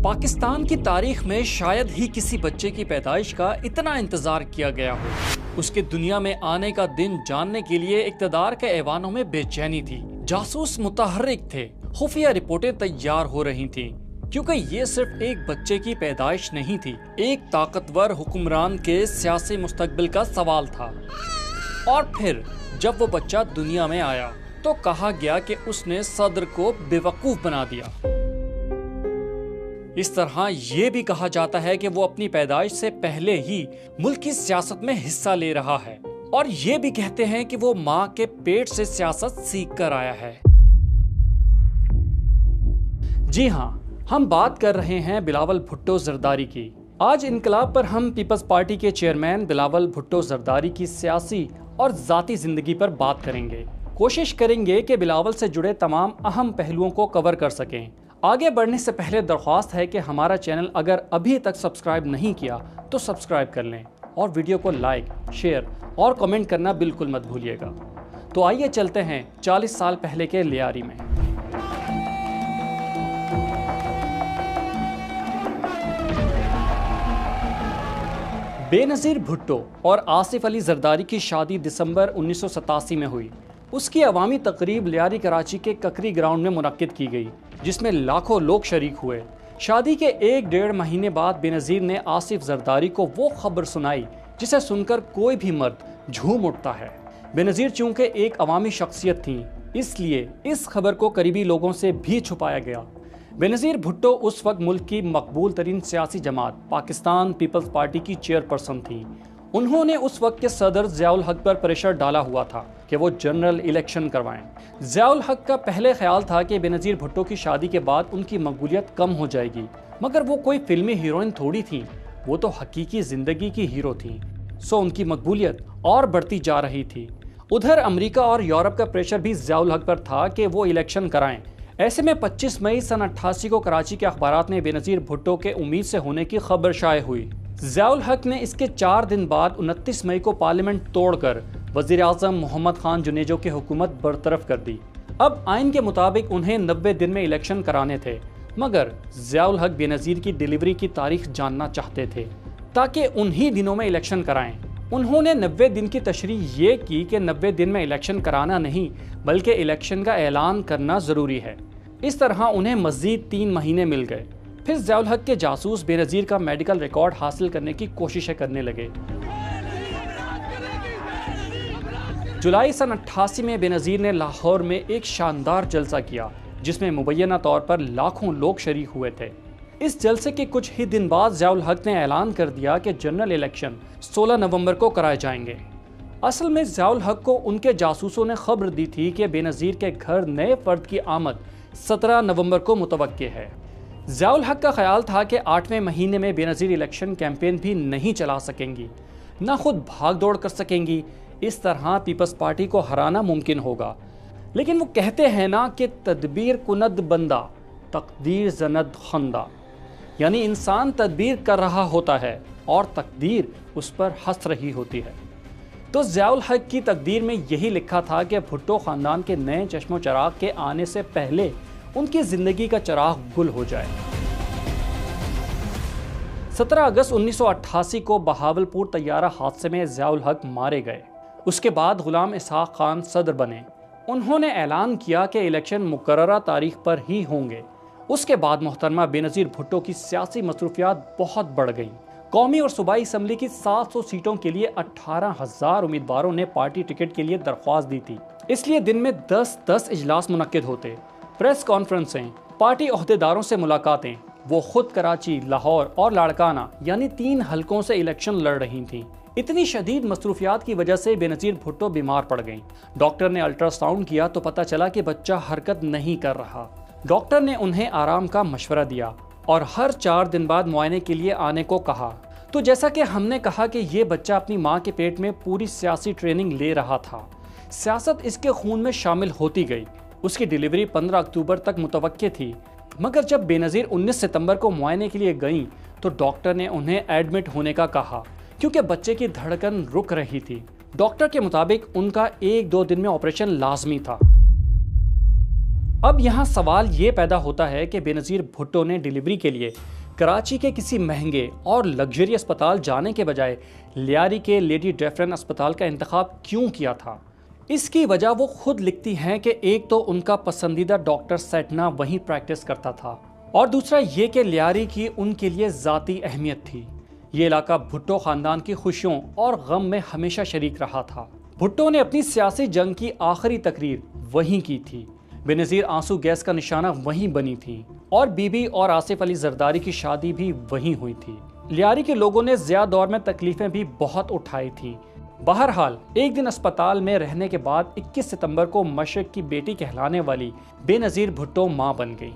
पाकिस्तान की तारीख में शायद ही किसी बच्चे की पैदाइश का इतना इंतजार किया गया हो। उसके दुनिया में आने का दिन जानने के लिए इक़्तिदार के ऐवानों में बेचैनी थी। जासूस मुतहर्रिक थे, खुफिया रिपोर्टें तैयार हो रही थीं, क्योंकि ये सिर्फ एक बच्चे की पैदाइश नहीं थी, एक ताकतवर हुक्मरान के सियासी मुस्तकबिल का सवाल था। और फिर जब वो बच्चा दुनिया में आया तो कहा गया कि उसने सदर को बेवकूफ बना दिया। इस तरह ये भी कहा जाता है कि वो अपनी पैदाइश से पहले ही मुल्क की सियासत में हिस्सा ले रहा है, और ये भी कहते हैं कि वो माँ के पेट से सियासत सीख कर आया है। जी हाँ, हम बात कर रहे हैं बिलावल भुट्टो जरदारी की। आज इनकलाब पर हम पीपल्स पार्टी के चेयरमैन बिलावल भुट्टो जरदारी की सियासी और जाती जिंदगी पर बात करेंगे। कोशिश करेंगे कि बिलावल से जुड़े तमाम अहम पहलुओं को कवर कर सकें। आगे बढ़ने से पहले दरख्वास्त है कि हमारा चैनल अगर अभी तक सब्सक्राइब नहीं किया तो सब्सक्राइब कर लें और वीडियो को लाइक, शेयर और कमेंट करना बिल्कुल मत भूलिएगा। तो आइए चलते हैं 40 साल पहले के लियारी में। बेनज़ीर भुट्टो और आसिफ अली जरदारी की शादी दिसंबर 1987 में हुई। उसकी अवामी तकरीब लियारी कराची के ककरी ग्राउंड में मुनक्किद की गई, जिसमें लाखों लोग शरीक हुए। शादी के 1-1.5 महीने बाद बेनज़ीर ने आसिफ जरदारी को वो खबर सुनाई जिसे सुनकर कोई भी मर्द झूम उठता है। बेनज़ीर चूंकि एक अवामी शख्सियत थी, इसलिए इस खबर को करीबी लोगों से भी छुपाया गया। बेनज़ीर भुट्टो उस वक्त मुल्क की मकबूल तरीन सियासी जमात पाकिस्तान पीपल्स पार्टी की चेयरपर्सन थी। उन्होंने उस वक्त के सदर ज़ियाउल हक पर प्रेशर डाला हुआ था कि वो जनरल इलेक्शन करवाएं। ज़ियाउल हक का पहले ख्याल था कि बेनज़ीर भुट्टो की शादी के बाद उनकी मकबूलियत कम हो जाएगी, मगर वो कोई फिल्मी हीरोइन थोड़ी थी, वो तो हकीकी जिंदगी की हीरो थी। सो उनकी मकबूलियत और बढ़ती जा रही थी। उधर अमेरिका और यूरोप का प्रेशर भी ज़ियाउल हक पर था कि वो इलेक्शन कराएं। ऐसे में 25 मई सन 88 को कराची के अखबारात में बेनज़ीर भुट्टो के उम्मीद से होने की खबर शाये हुई। ज़ियाउल हक ने इसके 4 दिन बाद 29 मई को पार्लियामेंट तोड़कर वज़ीर आज़म मोहम्मद खान जुनेजो की हुकूमत बरतरफ कर दी। अब आइन के मुताबिक उन्हें 90 दिन में इलेक्शन कराने थे, मगर ज़ियाउल हक बेनज़ीर की डिलीवरी की तारीख जानना चाहते थे ताकि उन्हीं दिनों में इलेक्शन कराएं। उन्होंने 90 दिन की तशरीह ये की कि 90 दिन में इलेक्शन कराना नहीं, बल्कि इलेक्शन का ऐलान करना ज़रूरी है। इस तरह उन्हें मज़ीद 3 महीने मिल गए। फिर ज़ियाउल हक के जासूस बेनज़ीर का मेडिकल रिकॉर्ड हासिल करने की कोशिशें करने लगे। जुलाई सन 88 में बेनज़ीर ने लाहौर में एक शानदार जलसा किया, जिसमें मुबैना तौर पर लाखों लोग शरीक हुए थे। इस जलसे के कुछ ही दिन बाद ज़ियाउल हक ने ऐलान कर दिया कि जनरल इलेक्शन 16 नवंबर को कराए जाएंगे। असल में ज़ियाउल हक को उनके जासूसों ने खबर दी थी कि बेनज़ीर के घर नए फर्द की आमद 17 नवंबर को मुतवक्के है। ज़ियाउल हक का ख्याल था कि 8वें महीने में बेनज़ीर इलेक्शन कैंपेन भी नहीं चला सकेंगी, न खुद भाग दौड़ कर सकेंगी। इस तरह पीपल्स पार्टी को हराना मुमकिन होगा। लेकिन वो कहते हैं ना कि तदबीर कुनद बंदा तकदीर जनद खंदा, यानी इंसान तदबीर कर रहा होता है और तकदीर उस पर हंस रही होती है। तो ज़ियाउल हक की तकदीर में यही लिखा था कि भुट्टो ख़ानदान के नए चश्मो चराग के आने से पहले उनकी ज़िंदगी का चराग गुल हो जाए। 17 अगस्त 1988 को बहावलपुर तैयारा हादसे में ज़ियाउल हक मारे गए। उसके बाद गुलाम इसहाक खान सदर बने। उन्होंने ऐलान किया कि इलेक्शन मुकर्ररा तारीख पर ही होंगे। उसके बाद मोहतरमा बेनज़ीर भुट्टो की सियासी मसरूफियात बहुत बढ़ गईं। कौमी और सूबाई असम्बली की 700 सीटों के लिए 18,000 उम्मीदवारों ने पार्टी टिकट के लिए दरख्वास्त दी थी। इसलिए दिन में 10-10 इजलास मुनक्किद होते, प्रेस कॉन्फ्रेंसें, पार्टी ओहदेदारों से मुलाकातें। वो खुद कराची, लाहौर और लाड़काना यानी 3 हलकों से इलेक्शन लड़ रही थीं। इतनी शदीद मसरूफियात की वजह से बेनज़ीर भुट्टो बीमार पड़ गईं। डॉक्टर ने अल्ट्रासाउंड किया तो पता चला कि बच्चा हरकत नहीं कर रहा। डॉक्टर ने उन्हें आराम का मशवरा दिया और हर 4 दिन बाद मुआयने के लिए आने को कहा। तो जैसा कि हमने कहा कि ये बच्चा अपनी माँ के पेट में पूरी सियासी ट्रेनिंग ले रहा था, सियासत इसके खून में शामिल होती गई। उसकी डिलीवरी 15 अक्टूबर तक मुतवक्के थी, मगर जब बेनज़ीर 19 सितंबर को मुआयने के लिए गईं तो डॉक्टर ने उन्हें एडमिट होने का कहा, क्योंकि बच्चे की धड़कन रुक रही थी। डॉक्टर के मुताबिक उनका 1-2 दिन में ऑपरेशन लाजमी था। अब यहाँ सवाल ये पैदा होता है कि बेनज़ीर भुट्टो ने डिलीवरी के लिए कराची के किसी महंगे और लग्जरी अस्पताल जाने के बजाय लियारी के लेडी डेफरन अस्पताल का इंतखाब क्यों किया था। इसकी वजह वो खुद लिखती हैं कि एक तो उनका पसंदीदा डॉक्टर सेटना वहीं प्रैक्टिस करता था और दूसरा ये कि लियारी की उनके लिए ज़ाती अहमियत थी। ये इलाका भुट्टो ख़ानदान की खुशियों और गम में हमेशा शरीक रहा था। भुट्टो ने अपनी सियासी जंग की आखिरी तकरीर वहीं की थी। बेनज़ीर आंसू गैस का निशाना वहीं बनी थी और बीबी और आसिफ अली जरदारी की शादी भी वहीं हुई थी। लियारी के लोगों ने ज़िया दौर में तकलीफें भी बहुत उठाई थी। बहरहाल एक दिन अस्पताल में रहने के बाद 21 सितंबर को मशरक की बेटी कहलाने वाली बेनज़ीर भुट्टो मां बन गई।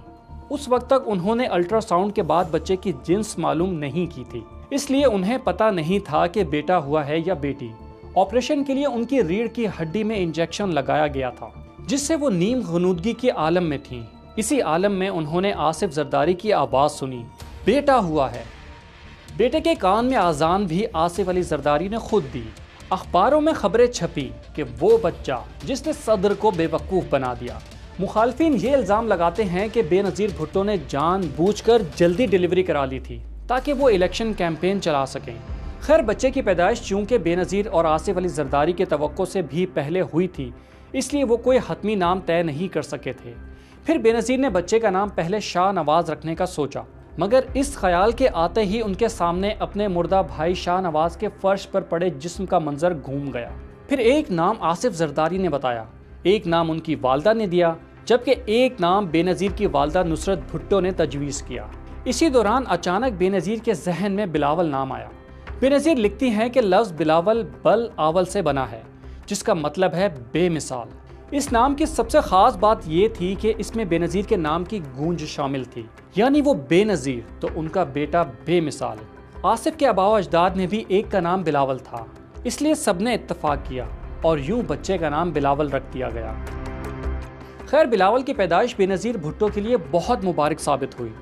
उस वक्त तक उन्होंने अल्ट्रासाउंड के बाद बच्चे की जिन्स मालूम नहीं की थी, इसलिए उन्हें पता नहीं था कि बेटा हुआ है या बेटी। ऑपरेशन के लिए उनकी रीढ़ की हड्डी में इंजेक्शन लगाया गया था, जिससे वो नीम गनूदगी के आलम में थीं। इसी आलम में उन्होंने आसिफ जरदारी की आवाज़ सुनी, बेटा हुआ है। बेटे के कान में आज़ान भी आसिफ अली जरदारी ने खुद दी। अखबारों में खबरें छपी कि वो बच्चा जिसने सदर को बेवकूफ़ बना दिया। मुखालफिन ये इल्ज़ाम लगाते हैं कि बेनज़ीर भुट्टो ने जानबूझकर जल्दी डिलीवरी करा ली थी ताकि वो इलेक्शन कैंपेन चला सकें। खैर, बच्चे की पैदाइश चूँकि बेनज़ीर और आसिफ अली जरदारी के तवक्को से भी पहले हुई थी, इसलिए वो कोई हतमी नाम तय नहीं कर सके थे। फिर बेनज़ीर ने बच्चे का नाम पहले शाह नवाज़ रखने का सोचा, मगर इस ख्याल के आते ही उनके सामने अपने मुर्दा भाई शाह नवाज़ के फर्श पर पड़े जिस्म का मंजर घूम गया। फिर एक नाम आसिफ जरदारी ने बताया, एक नाम उनकी वालदा ने दिया, जबकि एक नाम बेनज़ीर की वालदा नुसरत भुट्टो ने तजवीज़ किया। इसी दौरान अचानक बेनज़ीर के जहन में बिलावल नाम आया। बेनज़ीर लिखती हैं कि लफ्ज़ बिलावल बल आवल से बना है, जिसका मतलब है बेमिसाल। इस नाम की सबसे ख़ास बात ये थी कि इसमें बेनज़ीर के नाम की गूंज शामिल थी, यानी वो बेनज़ीर तो उनका बेटा बेमिसाल। आसिफ के आबा अजदाद में भी एक का नाम बिलावल था, इसलिए सबने इत्तफाक किया और यूं बच्चे का नाम बिलावल रख दिया गया। खैर, बिलावल की पैदाइश बेनज़ीर भुट्टो के लिए बहुत मुबारक साबित हुई।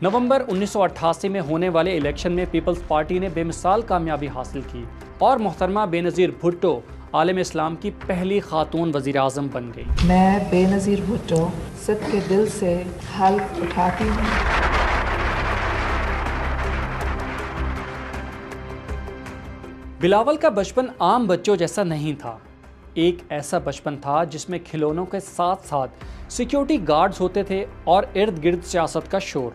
नवंबर 1988 में होने वाले इलेक्शन में पीपल्स पार्टी ने बेमिसाल कामयाबी हासिल की और मोहतरमा बेनज़ीर भुट्टो आलम इस्लाम की पहली खातून वज़ीर आज़म बन गई। मैं बेनज़ीर भुट्टो सबके दिल से हल्फ उठाती हूँ। बिलावल का बचपन आम बच्चों जैसा नहीं था। एक ऐसा बचपन था जिसमें खिलौनों के साथ साथ सिक्योरिटी गार्ड्स होते थे और इर्द गिर्द सियासत का शोर।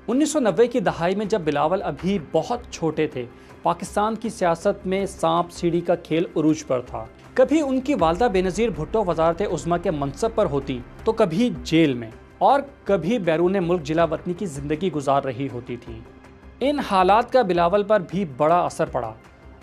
1990 की दहाई में जब बिलावल अभी बहुत छोटे थे, पाकिस्तान की सियासत में सांप सीढ़ी का खेल उरूज पर था। कभी उनकी वालदा बेनज़ीर भुट्टो वज़ारत उज़्मा के मनसब पर होती तो कभी जेल में और कभी बैरून मुल्क जिला वतनी की ज़िंदगी गुजार रही होती थी। इन हालात का बिलावल पर भी बड़ा असर पड़ा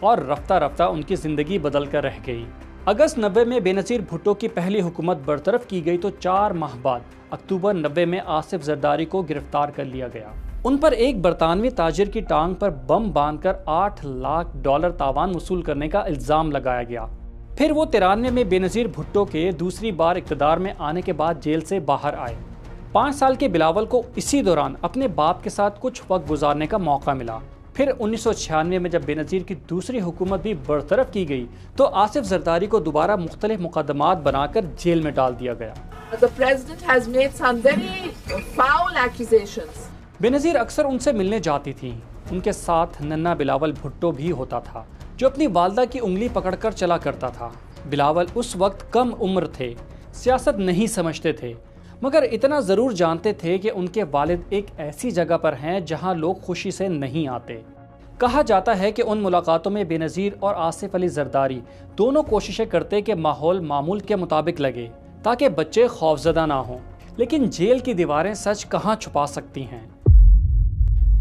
और रफ्ता रफ्ता उनकी ज़िंदगी बदल कर रह गई। अगस्त 90 में बेनज़ीर भुट्टो की पहली हुकूमत बरतरफ की गई तो 4 माह बाद अक्टूबर 90 में आसिफ जरदारी को गिरफ्तार कर लिया गया। उन पर एक बरतानवी ताजिर की टांग पर बम बांधकर $8 लाख तावान वसूल करने का इल्ज़ाम लगाया गया। फिर वो 93 में बेनज़ीर भुट्टो के दूसरी बार इक़्तिदार में आने के बाद जेल से बाहर आए। 5 साल के बिलावल को इसी दौरान अपने बाप के साथ कुछ वक्त गुजारने का मौका मिला। फिर 1996 में जब बेनज़ीर की दूसरी हुकूमत भी बरतरफ की गई तो आसिफ जरदारी को दोबारा मुख्तलिफ मुकदमात बनाकर जेल में डाल दिया गया। The president has made some very foul accusations. Benazir अक्सर उनसे मिलने जाती थी। उनके साथ नन्ना बिलावल भुट्टो भी होता था, जो अपनी वालदा की उंगली पकड़कर चला करता था। बिलावल उस वक्त कम उम्र थे, सियासत नहीं समझते थे, मगर इतना ज़रूर जानते थे कि उनके वालिद एक ऐसी जगह पर हैं जहां लोग खुशी से नहीं आते। कहा जाता है कि उन मुलाकातों में बेनज़ीर और आसिफ अली जरदारी दोनों कोशिशें करते कि माहौल मामूल के मुताबिक लगे ताकि बच्चे खौफजदा ना हों, लेकिन जेल की दीवारें सच कहाँ छुपा सकती हैं।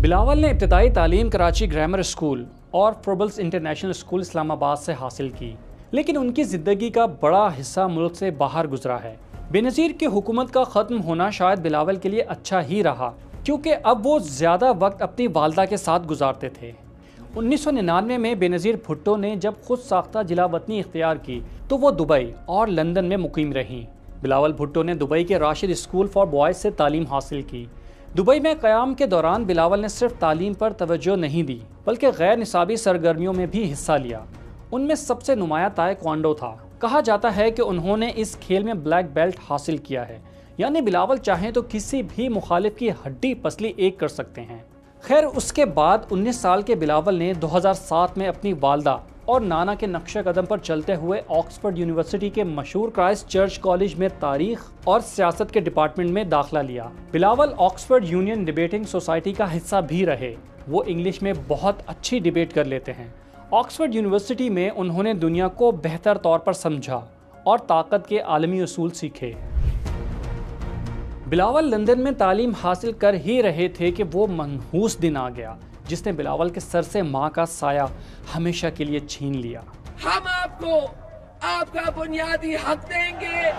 बिलावल ने इब्तदाई तालीम कराची ग्रामर स्कूल और फ्रोबल्स इंटरनेशनल स्कूल इस्लामाबाद से हासिल की, लेकिन उनकी ज़िंदगी का बड़ा हिस्सा मुल्क से बाहर गुजरा है। बेनज़ीर की हुकूमत का ख़त्म होना शायद बिलावल के लिए अच्छा ही रहा, क्योंकि अब वो ज़्यादा वक्त अपनी वालदा के साथ गुजारते थे। 1999 में बेनज़ीर भुट्टो ने जब खुद साख्ता जिला वतनी इख्तियार की तो वो दुबई और लंदन में मुकीम रहीं। बिलावल भुट्टो ने दुबई के राशिद स्कूल फॉर बॉयज़ से तालीम हासिल की। दुबई में क़याम के दौरान बिलावल ने सिर्फ तालीम पर तवज्जो नहीं दी, बल्कि गैर निसाबी सरगर्मियों में भी हिस्सा लिया। उनमें सबसे नुमाया ताइक्वांडो था, कहा जाता है कि उन्होंने इस खेल में ब्लैक बेल्ट हासिल किया है, यानी बिलावल चाहें तो किसी भी मुखालिफ की हड्डी पसली एक कर सकते हैं। खैर, उसके बाद 19 साल के बिलावल ने 2007 में अपनी वालदा और नाना के नक्शे कदम पर चलते हुए ऑक्सफोर्ड यूनिवर्सिटी के मशहूर क्राइस्ट चर्च कॉलेज में तारीख और सियासत के डिपार्टमेंट में दाखिला लिया। Bilawal Oxford union debating society का हिस्सा भी रहे। वो इंग्लिश में बहुत अच्छी डिबेट कर लेते हैं। ऑक्सफोर्ड यूनिवर्सिटी में उन्होंने दुनिया को बेहतर तौर पर समझा और ताकत के आलमी उसूल सीखे। बिलावल लंदन में तालीम हासिल कर ही रहे थे कि वो मनहूस दिन आ गया जिसने बिलावल के सर से माँ का साया हमेशा के लिए छीन लिया। हम आपको आपका बुनियादी हक देंगे।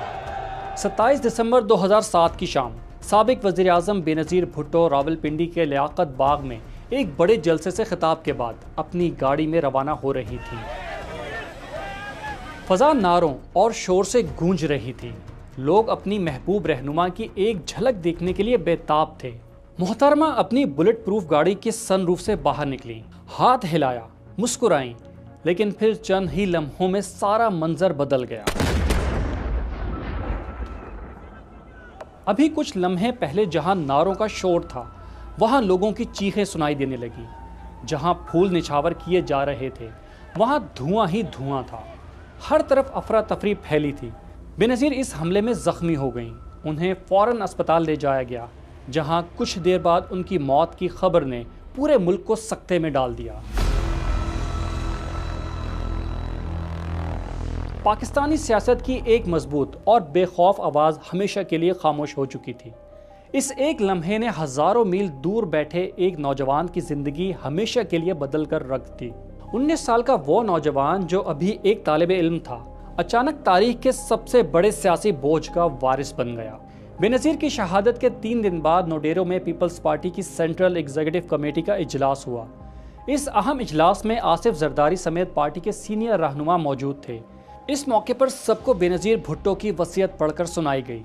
27 दिसंबर 2007 की शाम साबिक वज़ीर आज़म बेनज़ीर भुट्टो रावलपिंडी के लियाकत बाग में एक बड़े जलसे से खिताब के बाद अपनी गाड़ी में रवाना हो रही थी। फजा नारों और शोर से गूंज रही थी। लोग अपनी महबूब रहनुमा की एक झलक देखने के लिए बेताब थे। मोहतरमा अपनी बुलेट प्रूफ गाड़ी के सनरूफ से बाहर निकली, हाथ हिलाया, मुस्कुराई, लेकिन फिर चंद ही लम्हों में सारा मंजर बदल गया। अभी कुछ लम्हे पहले जहां नारों का शोर था, वहां लोगों की चीखें सुनाई देने लगी। जहां फूल निछावर किए जा रहे थे, वहां धुआं ही धुआं था। हर तरफ अफरा तफरी फैली थी। बेनज़ीर इस हमले में जख्मी हो गईं। उन्हें फौरन अस्पताल ले जाया गया, जहां कुछ देर बाद उनकी मौत की खबर ने पूरे मुल्क को सकते में डाल दिया। पाकिस्तानी सियासत की एक मजबूत और बेखौफ आवाज़ हमेशा के लिए खामोश हो चुकी थी। इस एक लम्हे ने हजारों मील दूर बैठे एक नौजवान की जिंदगी हमेशा के लिए बदल कर रख दी। 19 साल का वो नौजवान जो अभी एक तालिबे इल्म था, अचानक तारीख के सबसे बड़े सियासी बोझ का वारिस बन गया। बेनज़ीर की शहादत के 3 दिन बाद नोडेरो में पीपल्स पार्टी की सेंट्रल एग्जीक्यूटिव कमेटी का इजलास हुआ। इस अहम इजलास में आसिफ जरदारी समेत पार्टी के सीनियर रहनुमा मौजूद थे। इस मौके पर सबको बेनज़ीर भुट्टो की वसीयत पढ़कर सुनाई गई,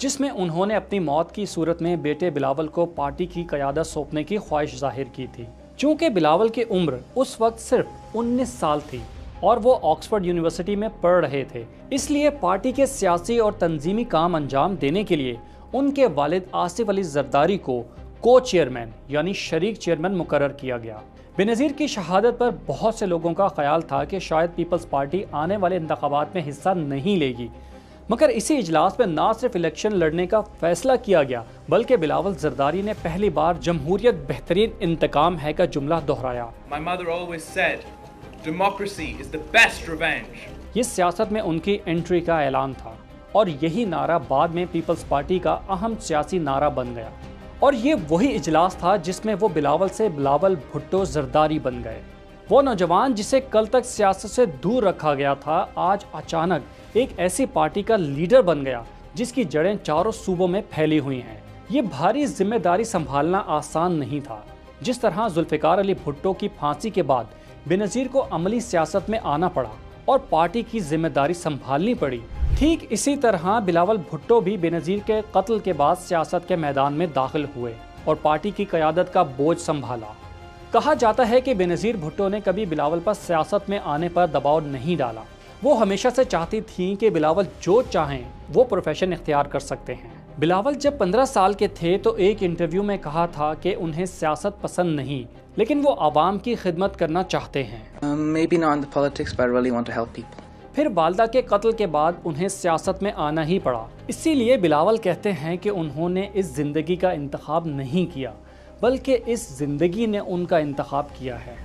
जिसमें उन्होंने अपनी मौत की सूरत में बेटे बिलावल को पार्टी की क़यादत सौंपने की ख्वाहिश जाहिर की थी। चूँकि बिलावल की उम्र उस वक्त सिर्फ 19 साल थी और वो ऑक्सफोर्ड यूनिवर्सिटी में पढ़ रहे थे, इसलिए पार्टी के सियासी और तंजीमी काम अंजाम देने के लिए उनके वालिद आसिफ अली जरदारी को को चेयरमैन यानी शरीक चेयरमैन मुकर्रर किया गया। बेनज़ीर की शहादत पर बहुत से लोगों का ख्याल था कि शायद पीपल्स पार्टी आने वाले इंतखाबात में हिस्सा नहीं लेगी, मगर इसी इजलास में ना सिर्फ इलेक्शन लड़ने का फैसला किया गया, बल्कि बिलावल जरदारी ने पहली बार जमहूरियत बेहतरीन इंतकाम है का जुमला दोहराया। My mother always said, democracy is the best revenge. ये सियासत में उनकी एंट्री का ऐलान था और यही नारा बाद में पीपल्स पार्टी का अहम सियासी नारा बन गया। और ये वही इजलास था जिसमें वो बिलावल से बिलावल भुट्टो जरदारी बन गए। वो नौजवान जिसे कल तक सियासत से दूर रखा गया था, आज अचानक एक ऐसी पार्टी का लीडर बन गया जिसकी जड़ें चारों सूबों में फैली हुई हैं। ये भारी जिम्मेदारी संभालना आसान नहीं था। जिस तरह जुल्फ़िकार अली भुट्टो की फांसी के बाद बेनज़ीर को अमली सियासत में आना पड़ा और पार्टी की जिम्मेदारी संभालनी पड़ी, ठीक इसी तरह बिलावल भुट्टो भी बेनज़ीर के कत्ल के बाद सियासत के मैदान में दाखिल हुए और पार्टी की क़यादत का बोझ संभाला। कहा जाता है कि बेनज़ीर भुट्टो ने कभी बिलावल पर सियासत में आने पर दबाव नहीं डाला। वो हमेशा से चाहती थी कि बिलावल जो चाहें वो प्रोफेशन इख्तियार कर सकते हैं। बिलावल जब 15 साल के थे तो एक इंटरव्यू में कहा था कि उन्हें सियासत पसंद नहीं, लेकिन वो आवाम की खिदमत करना चाहते हैं। Maybe not in the politics, but I really want to help people. फिर वालदा के कत्ल के बाद उन्हें सियासत में आना ही पड़ा। इसीलिए बिलावल कहते हैं कि उन्होंने इस जिंदगी का इंतखाब नहीं किया, बल्कि इस जिंदगी ने उनका इंतखाब किया है।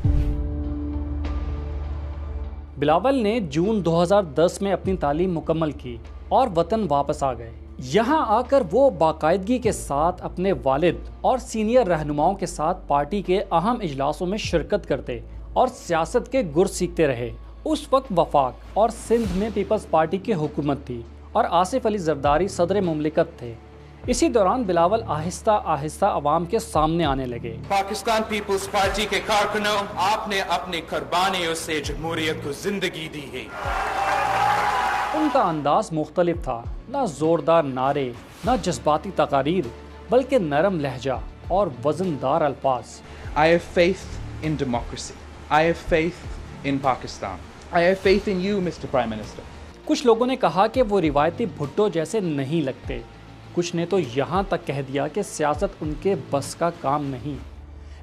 बिलावल ने जून 2010 में अपनी तालीम मुकम्मल की और वतन वापस आ गए। यहाँ आकर वो बाकायदगी के साथ अपने वालिद और सीनियर रहनुमाओं के साथ पार्टी के अहम इजलासों में शिरकत करते और सियासत के गुर सीखते रहे। उस वक्त वफाक और सिंध में पीपल्स पार्टी की हुकूमत थी और आसिफ अली जरदारी सदर मुमलिकत थे। इसी दौरान बिलावल आहिस्ता आहिस्ता अवाम के सामने आने लगे। पाकिस्तान पीपल्स पार्टी के कारकुनों, आपने अपनी कुर्बानियों से जमहूरियत को जिंदगी दी है। उनका अंदाज मुख्तलिफ था, ना जोरदार नारे, ना जज्बाती तकारीर, बल्कि नरम लहजा और वजनदार अल्फाज। I have faith in democracy. I have faith in Pakistan. I have faith in you, Mr. Prime Minister. कुछ लोगों ने कहा कि वो रिवायती भुट्टो जैसे नहीं लगते। कुछ ने तो यहाँ तक कह दिया कि सियासत उनके बस का काम नहीं।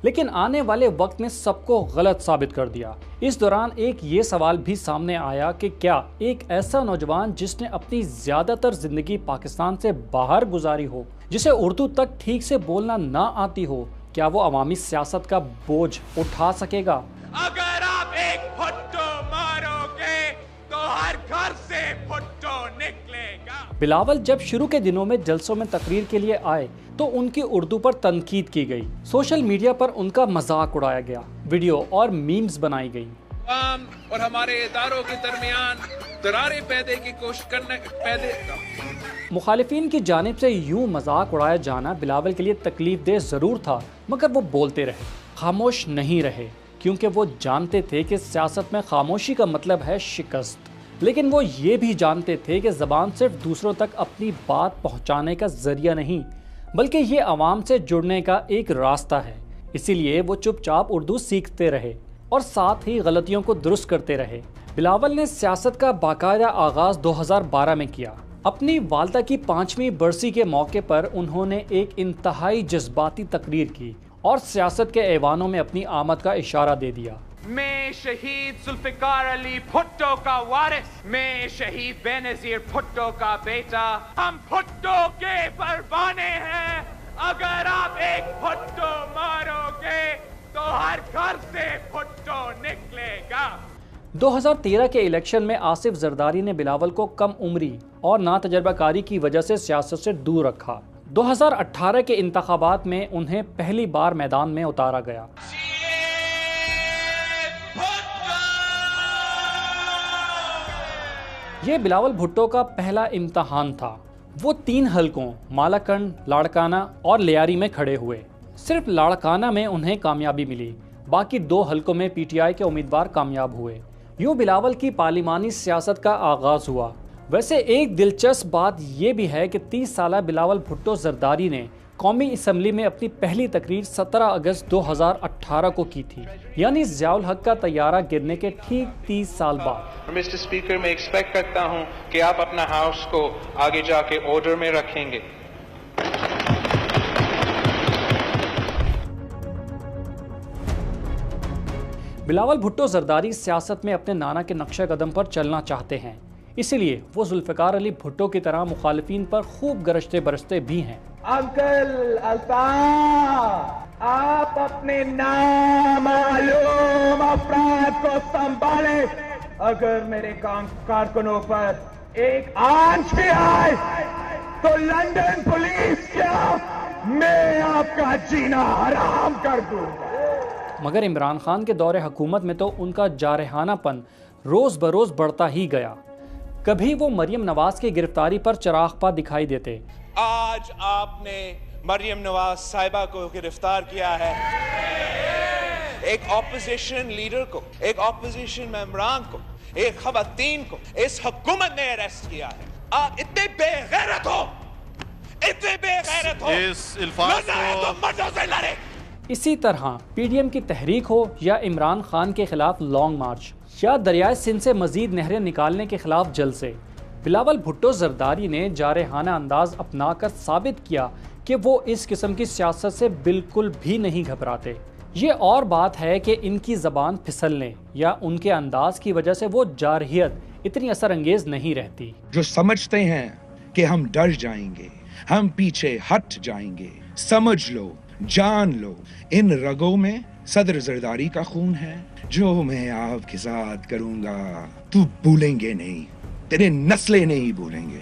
लेकिन आने वाले वक्त ने सबको गलत साबित कर दिया। इस दौरान एक ये सवाल भी सामने आया कि क्या एक ऐसा नौजवान जिसने अपनी ज्यादातर जिंदगी पाकिस्तान से बाहर गुजारी हो, जिसे उर्दू तक ठीक से बोलना ना आती हो, क्या वो अवामी सियासत का बोझ उठा सकेगा? अगर आप एक भुट्टो मारोगे तो हर घर से भुट्टो निकलेगा। बिलावल जब शुरू के दिनों में जलसों में तकरीर के लिए आए तो उनकी उर्दू पर तनकीद की गई। सोशल मीडिया पर उनका मजाक उड़ाया गया, वीडियो और मीम्स बनाई गई। और हमारे इदारों के दरमियान दरारें पैदे की कोशिश करने मुखालिफिन की जानिब से यूं मजाक उड़ाया जाना बिलावल के लिए तकलीफ देह जरूर था, मगर वो बोलते रहे, खामोश नहीं रहे, क्योंकि वो जानते थे कि सियासत में खामोशी का मतलब है शिकस्त। लेकिन वो ये भी जानते थे कि ज़बान सिर्फ दूसरों तक अपनी बात पहुंचाने का जरिया नहीं, बल्कि ये आवाम से जुड़ने का एक रास्ता है। इसीलिए वो चुपचाप उर्दू सीखते रहे और साथ ही गलतियों को दुरुस्त करते रहे। बिलावल ने सियासत का बाकायदा आगाज़ 2012 में किया। अपनी वालदा की 5वीं बरसी के मौके पर उन्होंने एक इंतहाई जज्बाती तकरीर की और सियासत के ऐवानों में अपनी आमद का इशारा दे दिया। मैं शहीद जुल्फिकार अली भुट्टो का वारिस, मैं शहीद बेनज़ीर भुट्टो का बेटा, हम भुट्टो के परवाने हैं। अगर आप एक भुट्टो मारोगे तो हर घर से भुट्टो निकलेगा। 2013 के इलेक्शन में आसिफ जरदारी ने बिलावल को कम उम्री और नातजर्बाकारी की वजह से सियासत से दूर रखा। 2018 के इंतखाबात में उन्हें पहली बार मैदान में उतारा गया। ये बिलावल भुट्टो का पहला इम्तहान था। वो 3 हलकों मालाकंड, लाड़काना और लियारी में खड़े हुए। सिर्फ लाड़काना में उन्हें कामयाबी मिली, बाकी 2 हलकों में पीटीआई के उम्मीदवार कामयाब हुए। यूं बिलावल की पार्लिमानी सियासत का आगाज हुआ। वैसे एक दिलचस्प बात यह भी है कि 30 साला बिलावल भुट्टो जरदारी ने कौमी असम्बली में अपनी पहली तकरीर 17 अगस्त 2018 को की थी, यानी ज़ियाउल हक का तैयारा गिरने के ठीक 30 साल बाद। मिस्टर स्पीकर, मैं एक्सपेक्ट करता हूं कि आप अपना हाउस को आगे जाके ऑर्डर में रखेंगे। बिलावल भुट्टो जरदारी सियासत में अपने नाना के नक्शे कदम पर चलना चाहते हैं, इसीलिए वो जुल्फ़िकार अली भुट्टो की तरह मुखालिफिन पर खूब गरजते बरसते भी हैं। अंकल अल्ताफ, आप अपने नामालूम अफराद को संभाले। अगर मेरे कारकुनों पर एक आंच भी आए तो लंदन पुलिस क्या, मैं आपका जीना हराम कर दूंगा। मगर इमरान खान के दौरे हुकूमत में तो उनका जारहानापन रोज बरोज बढ़ता ही गया। कभी वो मरियम नवाज की गिरफ्तारी पर चरागपा दिखाई देते। आज आपने मरियम नवाज साहिबा को गिरफ्तार किया है। एक ऑपोजिशन लीडर को, एक ऑपोजिशन मेंबरान को, एक खवातीन को इस हुकूमत ने अरेस्ट किया है। आप इतने बेगैरत हो, इतने बेगैरत हो, इस अल्फाज को मर्दों से लड़े। इसी तरह पीडीएम की तहरीक हो या इमरान खान के खिलाफ लॉन्ग मार्च या दरियाए सिंध से मजीद नहरें निकालने के खिलाफ जलसे, बिलावल भुट्टो जरदारी ने जारहाना अंदाज अपनाकर साबित किया कि वो इस किस्म की सियासत से बिल्कुल भी नहीं घबराते। ये और बात है कि इनकी ज़बान फिसलने या उनके अंदाज की वजह से वो जारहियत इतनी असर अंगेज नहीं रहती। जो समझते हैं कि हम डर जाएंगे, हम पीछे हट जाएंगे, समझ लो, जान लो, इन रगों में सदर जरदारी का खून है। जो मैं आपके साथ करूंगा तू भूलेंगे नहीं, तेरे नस्लें नहीं भूलेंगे।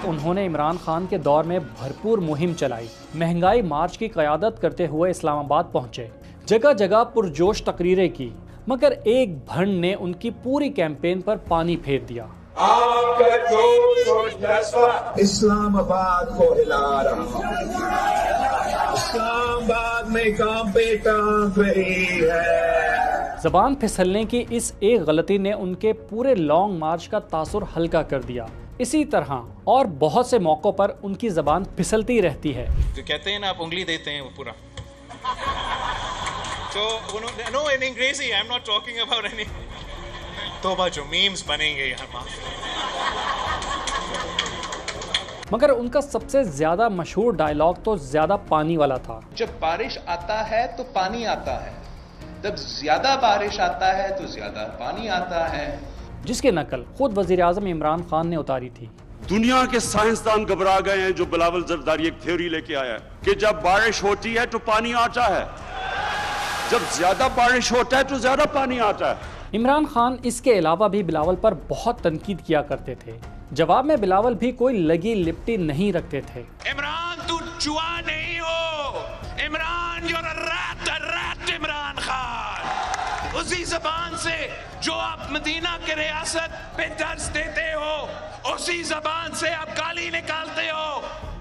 उन्होंने इमरान खान के दौर में भरपूर मुहिम चलाई, महंगाई मार्च की क़यादत करते हुए इस्लामाबाद पहुंचे, जगह जगह पुरजोश तकरीरें की, मगर एक भंड ने उनकी पूरी कैंपेन पर पानी फेर दिया। आपका जो इस्लामाबाद को हिला रहा, इस्लामाबाद में काम पे टांग रही है। ज़बान फिसलने की इस एक गलती ने उनके पूरे लॉन्ग मार्च का तासुर हल्का कर दिया। इसी तरह और बहुत से मौक़ों पर उनकी ज़बान फिसलती रहती है। जो कहते हैं ना, आप उंगली देते हैं वो पूरा। So, no, in English, I'm not talking about any. तोबा जो मीम्स बनेंगे यहाँ। मगर उनका सबसे ज्यादा मशहूर डायलॉग तो ज्यादा पानी वाला था। जब बारिश आता है तो पानी आता है, जब ज्यादा बारिश आता है तो ज्यादा पानी आता है, जिसकी नकल खुद वजीर आजम इमरान खान ने उतारी थी। दुनिया के साइंसदान घबरा गए हैं जो बिलावल जरदारी एक थ्योरी लेके आया है कि जब बारिश होती है तो पानी आता है, जब ज्यादा बारिश होता है तो ज्यादा पानी आता है। इमरान खान इसके अलावा भी बिलावल पर बहुत तनकीद किया करते थे। जवाब में बिलावल भी कोई लगी लिपटी नहीं रखते थे। इमरान तू चुआ नहीं हो, Imran you're a rat Imran Khan. उसी जबान से जो आप मदीना के रियासत पे दर्ज देते हो, उसी जबान से आप गाली निकालते हो।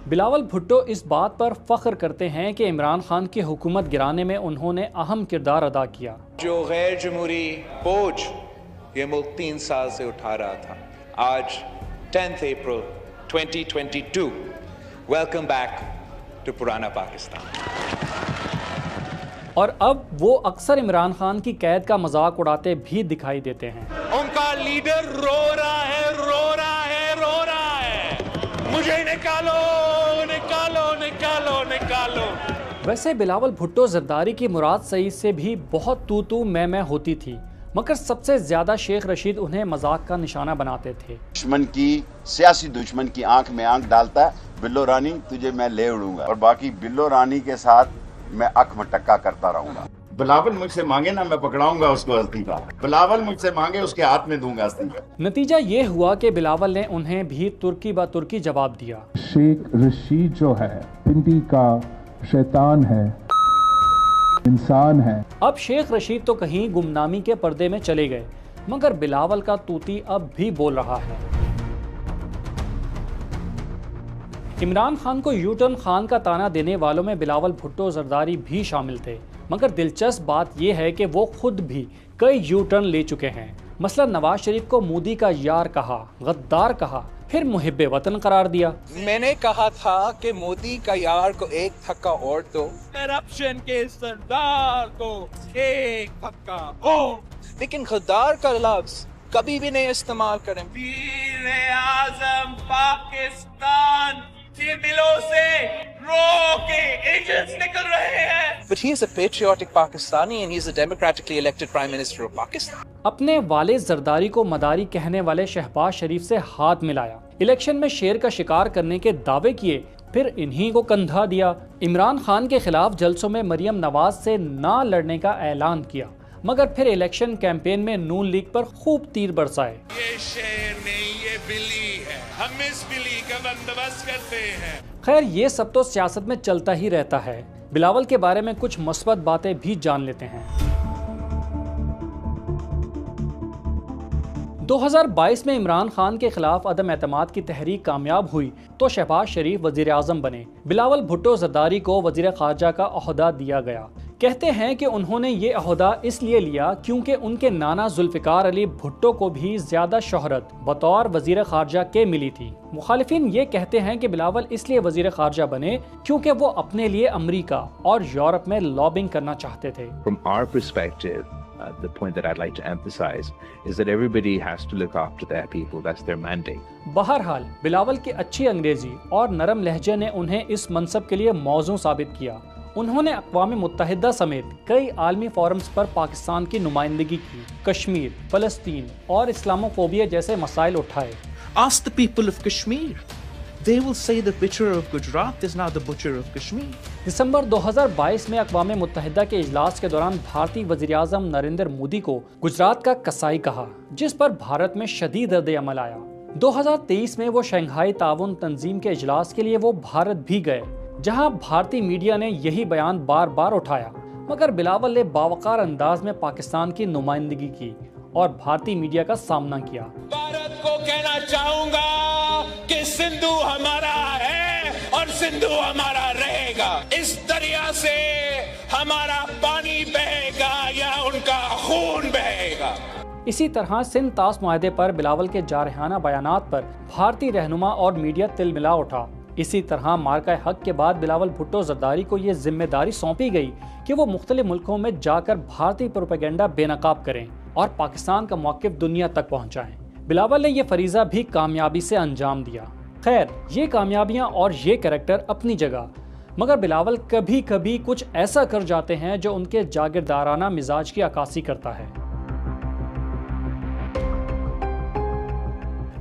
बिलावल भुट्टो इस बात पर फख्र करते हैं कि इमरान खान की हुकूमत गिराने में उन्होंने अहम किरदार अदा किया। जो गैर जमहूरी बोझ ये मुल्क 3 साल से उठा रहा था, आज 10 अप्रैल 2022 वेलकम बैक टू पुराना पाकिस्तान। और अब वो अक्सर इमरान खान की कैद का मजाक उड़ाते भी दिखाई देते हैं। उनका लीडर रो रहा है, रो रहा है, रो रहा है, मुझे निकालो निकालो निकालो निकालो। वैसे बिलावल भुट्टो जरदारी की मुराद सईद से भी बहुत तू मैं होती थी, मगर सबसे ज्यादा शेख रशीद उन्हें मजाक का निशाना बनाते थे। दुश्मन की, सियासी दुश्मन की आंख में आंख डालता है, बिल्लो रानी तुझे मैं ले उड़ूंगा, और बाकी बिल्लो रानी के साथ मैं अख में टक्का करता रहूंगा। बिलावल मुझसे मांगे ना, मैं पकड़ाऊंगा उसको अस्थि का। बिलावल मुझसे मांगे, उसके हाथ में दूंगा अस्थि का। नतीजा ये हुआ कि बिलावल ने उन्हें भी तुर्की ब तुर्की जवाब दिया। शेख रशीद जो है पिंडी का शैतान है, इंसान है। अब शेख रशीद तो कहीं गुमनामी के पर्दे में चले गए, मगर बिलावल का तूती अब भी बोल रहा है। इमरान खान को यूटर्न खान का ताना देने वालों में बिलावल भुट्टो जरदारी भी शामिल थे, मगर दिलचस्प बात यह है कि वो खुद भी कई यूटर्न ले चुके हैं। मसलन नवाज शरीफ को मोदी का यार कहा, गद्दार कहा, फिर मुहिब्बे वतन करार दिया। मैंने कहा था कि मोदी का यार को एक थक्का और दो, करप्शन के सरदार को एक धक्का और, लेकिन गद्दार का लफ्ज कभी भी नहीं इस्तेमाल करें। वीर आजम पाकिस्तान के दिलों से रो के एजेंट्स निकल रहे हैं। But he is a patriotic Pakistani and he is a democratically elected Prime Minister of Pakistan. अपने वाले जरदारी को मदारी कहने वाले शहबाज शरीफ से हाथ मिलाया, इलेक्शन में शेर का शिकार करने के दावे किए, फिर इन्हीं को कंधा दिया। इमरान खान के खिलाफ जलसों में मरियम नवाज से ना लड़ने का ऐलान किया, मगर फिर इलेक्शन कैंपेन में नून लीग पर खूब तीर बरसाए। ये शेर नहीं, ये बिल्ली है, हम इस बिल्ली का बंदोबस्त करते हैं। खैर ये सब तो सियासत में चलता ही रहता है। बिलावल के बारे में कुछ मुस्बत बातें भी जान लेते हैं। 2022 में इमरान खान के खिलाफ अदम एतमाद की तहरीक कामयाब हुई तो शहबाज शरीफ वजीर आजम बने। बिलावल भुट्टो जरदारी को वजीर खारजा का ओहदा दिया गया। कहते हैं कि उन्होंने ये ओहदा इसलिए लिया क्योंकि उनके नाना जुल्फिकार अली भुट्टो को भी ज्यादा शोहरत बतौर वजीर खारजा के मिली थी। मुखालिफिन ये कहते हैं कि बिलावल इसलिए वजीर खारजा बने क्योंकि वो अपने लिए अमरीका और यूरोप में लॉबिंग करना चाहते थे। From our perspective, the point that I'd like to emphasize is that everybody has to look after their people. That's their mandate. बहरहाल बिलावल की अच्छी अंग्रेजी और नरम लहजे ने उन्हें इस मनसब के लिए मौजू साबित किया। उन्होंने अक़वाम मुत्तहिदा समेत कई आलमी फोरम्स पर पाकिस्तान की नुमाइंदगी की, कश्मीर, फलस्तीन और इस्लामोफोबिया जैसे मसाइल उठाए। Ask the people of Kashmir. They will say the butcher of Gujarat is now the butcher of Kashmir. दिसंबर 2022 में अक़वाम मुत्तहिदा के इजलास के दौरान भारतीय वज़ीर आज़म नरेंद्र मोदी को गुजरात का कसाई कहा, जिस पर भारत में शदीद रद्द अमल आया। 2023 में वो शंघाई ताउन तंजीम के इजलास के लिए वो भारत भी गए, जहां भारतीय मीडिया ने यही बयान बार बार उठाया, मगर बिलावल ने बावकार अंदाज में पाकिस्तान की नुमाइंदगी की और भारतीय मीडिया का सामना किया। भारत को कहना चाहूंगा कि सिंधु हमारा है और सिंधु हमारा रहेगा। इस दरिया से हमारा पानी बहेगा या उनका खून बहेगा। इसी तरह सिंध तास मुआहदे पर बिलावल के जारहाना बयानात पर भारतीय रहनुमा और मीडिया तिलमिला उठा। इसी तरह मार्का हक के बाद बिलावल भुट्टो जरदारी को ये जिम्मेदारी सौंपी गई कि वो मुख्तलिफ मुल्कों में जाकर भारतीय प्रोपेगेंडा बेनकाब करें और पाकिस्तान का मौक़िफ़ दुनिया तक पहुँचाएं। बिलावल ने यह फरीज़ा भी कामयाबी से अंजाम दिया। खैर, ये कामयाबियाँ और ये कैरेक्टर अपनी जगह, मगर बिलावल कभी कभी कुछ ऐसा कर जाते हैं जो उनके जागीरदाराना मिजाज की अक्कासी करता है।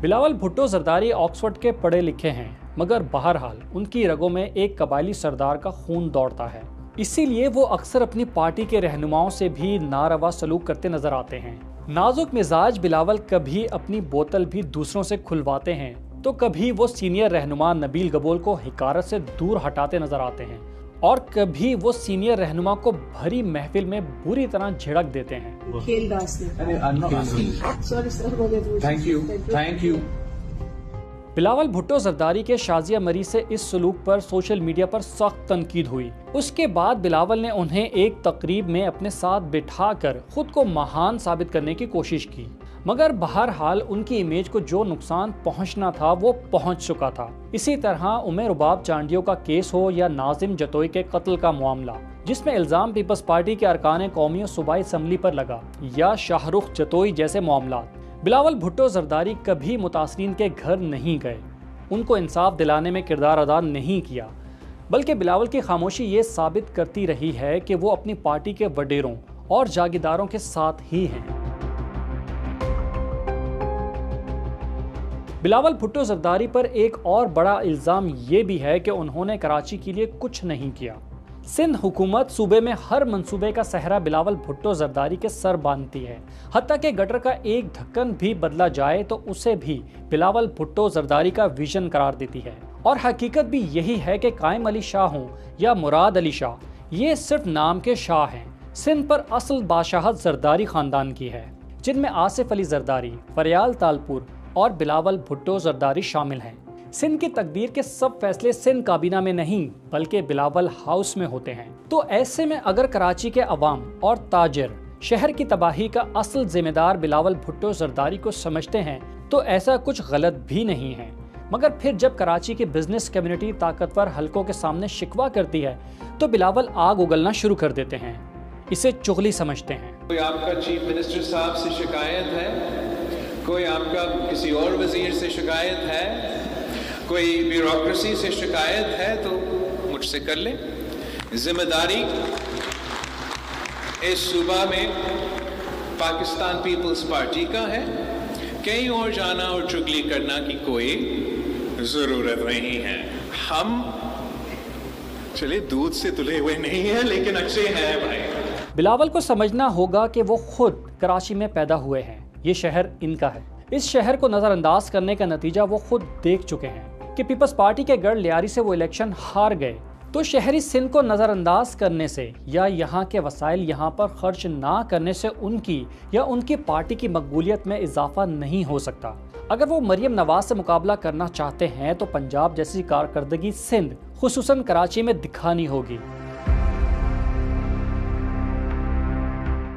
बिलावल भुट्टो जरदारी ऑक्सफोर्ड के पढ़े लिखे हैं, मगर बहरहाल उनकी रगों में एक कबायली सरदार का खून दौड़ता है। इसीलिए वो अक्सर अपनी पार्टी के रहनुमाओं से भी नारवा सलूक करते नजर आते हैं। नाजुक मिजाज बिलावल कभी अपनी बोतल भी दूसरों से खुलवाते हैं, तो कभी वो सीनियर रहनुमा नबील गबोल को हिकारत से दूर हटाते नजर आते हैं, और कभी वो सीनियर रहनुमा को भरी महफिल में बुरी तरह झिड़क देते हैं। Thank you. बिलावल भुट्टो जरदारी के शाजिया मरी से इस सलूक पर सोशल मीडिया पर सख्त तनकीद हुई। उसके बाद बिलावल ने उन्हें एक तकरीब में अपने साथ बिठाकर खुद को महान साबित करने की कोशिश की, मगर बहरहाल उनकी इमेज को जो नुकसान पहुंचना था वो पहुंच चुका था। इसी तरह उमर रुबाब चांडियों का केस हो या नाजिम जतोई के कत्ल का मामला, जिसमें इल्जाम पीपल्स पार्टी के अरकान कौमी और सूबाई असम्बली पर लगा, या शाहरुख जतोई जैसे मामला, बिलावल भुट्टो जरदारी कभी मुतासरीन के घर नहीं गए, उनको इंसाफ दिलाने में किरदार अदा नहीं किया, बल्कि बिलावल की खामोशी ये साबित करती रही है कि वो अपनी पार्टी के वडेरों और जागीरदारों के साथ ही हैं। बिलावल भुट्टो जरदारी पर एक और बड़ा इल्ज़ाम ये भी है कि उन्होंने कराची के लिए कुछ नहीं किया। सिंध हुकूमत सूबे में हर मंसूबे का सहरा बिलावल भुट्टो जरदारी के सर बांधती है। हत्ता के गटर का एक ढक्कन भी बदला जाए तो उसे भी बिलावल भुट्टो जरदारी का विजन करार देती है। और हकीकत भी यही है कि कायम अली शाह हों या मुराद अली शाह, ये सिर्फ नाम के शाह हैं। सिंध पर असल बादशाहत जरदारी खानदान की है, जिनमें आसिफ अली जरदारी, फरियाल तालपुर और बिलावल भुट्टो जरदारी शामिल हैं। सिंध की तकदीर के सब फैसले सिंध काबीना में नहीं बल्कि बिलावल हाउस में होते हैं। तो ऐसे में अगर कराची के अवाम और ताजिर शहर की तबाही का असल जिम्मेदार बिलावल भुट्टो जरदारी को समझते हैं तो ऐसा कुछ गलत भी नहीं है। मगर फिर जब कराची की बिजनेस कम्युनिटी ताकतवर हलकों के सामने शिकवा करती है तो बिलावल आग उगलना शुरू कर देते हैं, इसे चुगली समझते हैं। कोई आपका चीफ मिनिस्टर साहब से शिकायत है, कोई आपका किसी और वजीर से शिकायत है, कोई ब्यूरोक्रेसी से शिकायत है तो मुझसे कर ले। जिम्मेदारी इस सूबा में पाकिस्तान पीपल्स पार्टी का है, कहीं और जाना और चुगली करना की कोई जरूरत नहीं है। हम चले दूध से तुले हुए नहीं हैं लेकिन अच्छे हैं भाई। बिलावल को समझना होगा कि वो खुद कराची में पैदा हुए हैं, ये शहर इनका है। इस शहर को नजरअंदाज करने का नतीजा वो खुद देख चुके हैं कि पीपल्स पार्टी के गढ़ लियारी से वो इलेक्शन हार गए। तो शहरी सिंध को नजरअंदाज करने से या यहाँ के वसाइल यहाँ पर खर्च ना करने से उनकी या उनकी पार्टी की मकबूलियत में इजाफा नहीं हो सकता। अगर वो मरियम नवाज से मुकाबला करना चाहते हैं तो पंजाब जैसी कारकर्दगी सिंध खुसूसन कराची में दिखानी होगी।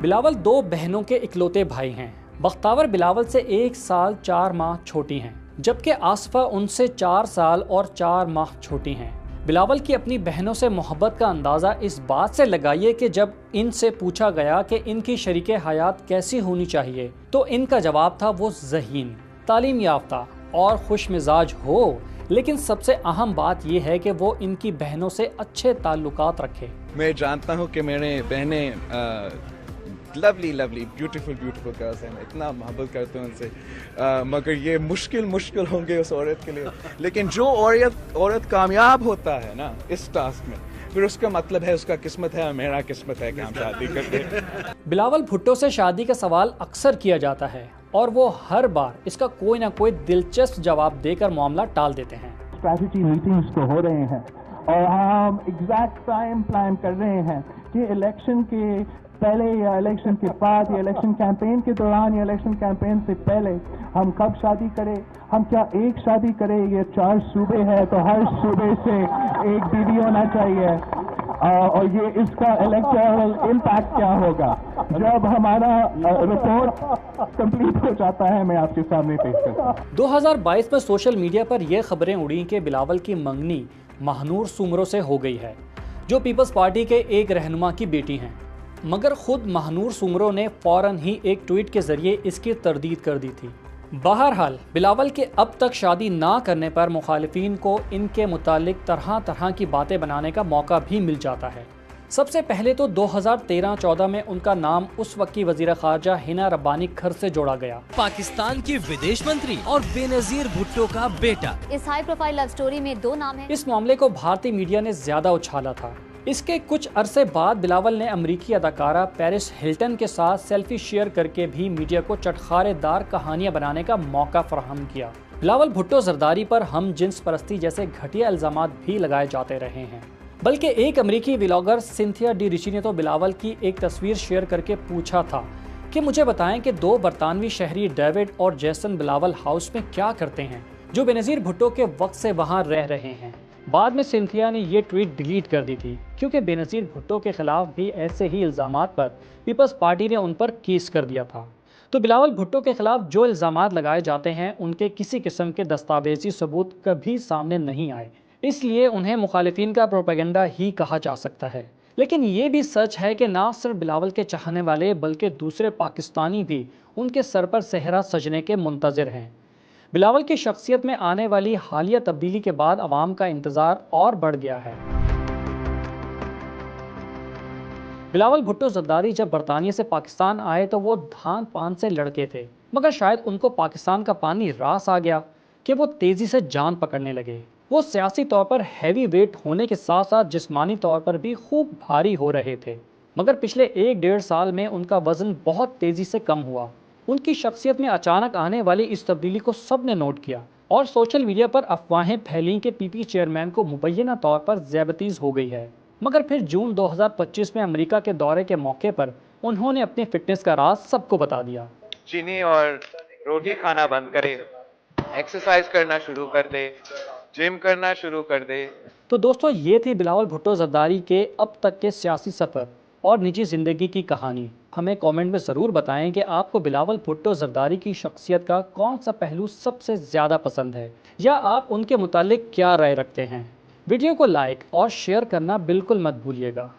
बिलावल 2 बहनों के इकलौते भाई हैं। बख्तावर बिलावल से 1 साल 4 माह छोटी हैं, जबकि आसफा उनसे 4 साल और 4 माह छोटी हैं। बिलावल की अपनी बहनों से मोहब्बत का अंदाज़ा इस बात से लगाइए कि जब इनसे पूछा गया कि इनकी शरीके हयात कैसी होनी चाहिए तो इनका जवाब था वो ज़हीन, तालीम याफ्ता और खुश मिजाज हो, लेकिन सबसे अहम बात यह है कि वो इनकी बहनों से अच्छे ताल्लुकात रखे। मैं जानता हूँ कि मेरे बहनें लवली ब्यूटीफुल गर्ल्स हैं, मैं इतना मोहब्बत करता हूँ उनसे, मगर ये मुश्किल होंगे उस औरत के लिए। लेकिन जो औरत कामयाब होता है ना इस टास्क में, फिर उसका मतलब है उसका किस्मत है, मेरा किस्मत है कि हम शादी करते हैं। बिलावल भुट्टो से शादी का सवाल अक्सर किया जाता है और वो हर बार इसका कोई ना कोई दिलचस्प जवाब देकर मामला टाल देते हैं। स्ट्रैटेजी मीटिंग्स तो हो रहे हैं और हम एग्जैक्ट टाइम प्लान कर रहे हैं कि इलेक्शन के पहले या इलेक्शन के बाद या इलेक्शन कैंपेन के दौरान या इलेक्शन कैंपेन से पहले हम कब शादी करें, हम क्या एक शादी करें, ये 4 सूबे हैं तो हर सूबे से एक बीवी होना चाहिए, और ये इसका इलेक्टोरल इम्पैक्ट क्या होगा। जब हमारा रिपोर्ट कंप्लीट हो जाता है मैं आपके सामने पेश करता हूँ। 2022 में सोशल मीडिया पर यह खबरें उड़ी कि बिलावल की मंगनी महानूर सुमरो से हो गई है, जो पीपल्स पार्टी के एक रहनुमा की बेटी हैं। मगर खुद महानूर सुमरो ने फौरन ही एक ट्वीट के जरिए इसकी तरदीद कर दी थी। बहरहाल बिलावल के अब तक शादी ना करने पर मुखालिफिन को इनके मुतालिक तरह तरह की बातें बनाने का मौका भी मिल जाता है। सबसे पहले तो 2013-14 में उनका नाम उस वक्त की वजीर खारजा हिना रब्बानी खर से जोड़ा गया। पाकिस्तान के विदेश मंत्री और बेनजीर भुट्टो का बेटा। इस हाई प्रोफाइल लव स्टोरी में 2 नाम हैं। इस मामले को भारतीय मीडिया ने ज्यादा उछाला था। इसके कुछ अरसे बाद बिलावल ने अमरीकी अदाकारा पेरिस हिल्टन के साथ सेल्फी शेयर करके भी मीडिया को चटखारेदार कहानियां बनाने का मौका फराहम किया। बिलावल भुट्टो जरदारी पर हम जिन्स परस्ती जैसे घटिया इल्जामात भी लगाए जाते रहे हैं। बल्कि एक अमरीकी व्लॉगर सिंथिया डी रिची ने तो बिलावल की एक तस्वीर शेयर करके पूछा था कि मुझे बताएं कि 2 बरतानवी शहरी डेविड और जैसन बिलावल हाउस में क्या करते हैं जो बेनजीर भुट्टो के वक्त से वहां रह रहे हैं। बाद में सिंथिया ने ये ट्वीट डिलीट कर दी थी क्योंकि बेनजीर भुट्टो के खिलाफ भी ऐसे ही इल्जामात पर पीपल्स पार्टी ने उन पर केस कर दिया था। तो बिलावल भुट्टो के खिलाफ जो इल्जामात लगाए जाते हैं उनके किसी किस्म के दस्तावेजी सबूत कभी सामने नहीं आए, इसलिए उन्हें मुखालिफिन का प्रोपेगेंडा ही कहा जा सकता है। लेकिन ये भी सच है कि ना सिर्फ बिलावल के चाहने वाले बल्कि दूसरे पाकिस्तानी भी उनके सर पर सेहरा सजने के मुंतज़िर हैं। बिलावल की शख्सियत में आने वाली हालिया तब्दीली के बाद अवाम का इंतज़ार और बढ़ गया है। बिलावल भुट्टो जरदारी जब बरतानिया से पाकिस्तान आए तो वो धान पान से लड़के थे, मगर शायद उनको पाकिस्तान का पानी रास आ गया कि वो तेज़ी से जान पकड़ने लगे। वो सियासी तौर पर हैवी वेट होने के साथ साथ जिस्मानी तौर पर भी खूब भारी हो रहे थे, मगर पिछले 1-1.5 साल में उनका वज़न बहुत तेज़ी से कम हुआ। उनकी शख्सियत में अचानक आने वाली इस तब्दीली को सब ने नोट किया और सोशल मीडिया पर अफवाहें फैली कि पीपी चेयरमैन को मुबैना तौर पर ज़्यादतीज़ हो गई है। मगर फिर जून 2025 में अमेरिका के दौरे के मौके पर उन्होंने अपनी फिटनेस का राज सबको बता दिया। चीनी और रोटी खाना बंद करे, एक्सरसाइज करना शुरू कर दे, जिम करना शुरू कर दे। तो दोस्तों, ये थी बिलावल भुट्टो जरदारी के अब तक के सियासी सफ़र और निजी ज़िंदगी की कहानी। हमें कमेंट में ज़रूर बताएं कि आपको बिलावल भुट्टो जरदारी की शख्सियत का कौन सा पहलू सबसे ज़्यादा पसंद है, या आप उनके मुतालिक क्या राय रखते हैं। वीडियो को लाइक और शेयर करना बिल्कुल मत भूलिएगा।